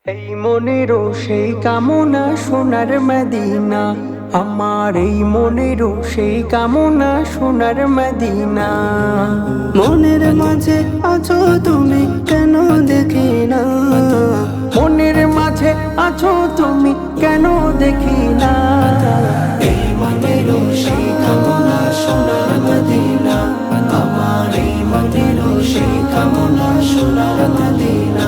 এই মনেরও সেই কামনা সোনার মদিনা, আমার এই মনেরও সেই কামনা সোনার মদিনা। মনের মাঝে আছো তুমি কেন দেখি না, মনের মাঝে আছো তুমি কেন দেখি না। এই মনেরও সেই কামনা সোনার মদিনা, আমার এই মনেরও সেই কামনা সোনার মদিনা।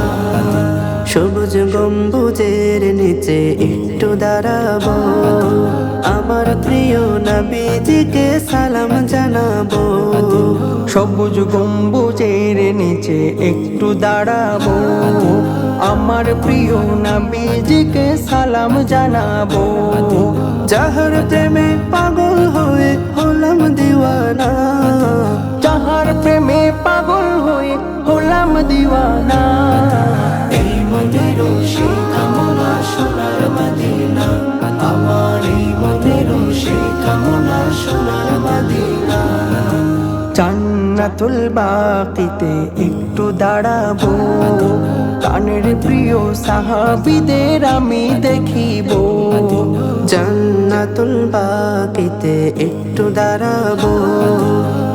সবুজ গম্বুজের নিচে একটু দাঁড়াবো, আমার প্রিয় নবীজিকে সালাম জানাবো। সবুজ গম্বুজের নিচে একটু দাঁড়াবো, আমার প্রিয় নবীজিকে সালাম জানাবো। যাহার প্রেমে পাগল হয়ে হলাম দিওয়ানা, যাহার প্রেমে পাগল হয়ে হলাম দিওয়ানা। এই মনেরও সেই কামনা সোনার মদিনা, আমার এই মনেরও সেই কামনা সোনার মদিনা। জান্নাতুল বাকিতে একটু দাঁড়াবো, প্রাণের প্রিয় সাহাবীদের আমি দেখিব। জান্নাতুল বাকিতে একটু দাঁড়াবো,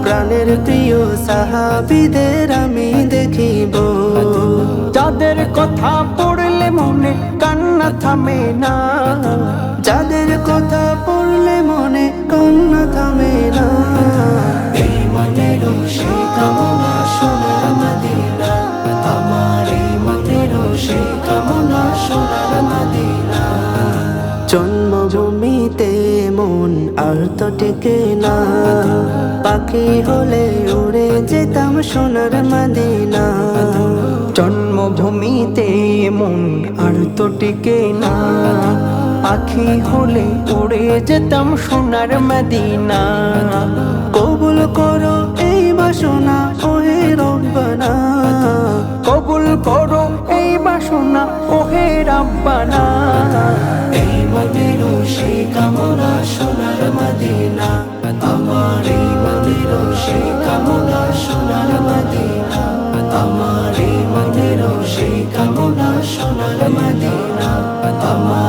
প্রাণের প্রিয় সাহাবীদের আমি দেখিব। যাদের কথা পড়লে মনে কান্না থামে না, যাদের কথা পড়লে মনে কান্না থামে না। এই মনেরও সেই কামনা সোনার মদিনা, আমার এই মনেরও সেই কামনা সোনার মদিনা। জন্মভূমিতে মন আর তো টেকে না, পাখি হলে উড়ে যেতাম সোনার মদিনা। জন্মভূমিতে মন আর তো টিকে না, পাখি হলে উড়ে যেতাম সোনার মদিনা। কবুল করো এই বাসনা ওহে রব্বানা, কবুল করো এই বাসনা ওহে রাব্বানা। এই মনেরও সেই কামনা সোনার মদিনা, আমার এই মনেরও সেই কামনা সোনার মদিনা, আমার এই মনেরও সেই কামনা সোনার মদিনা, আমার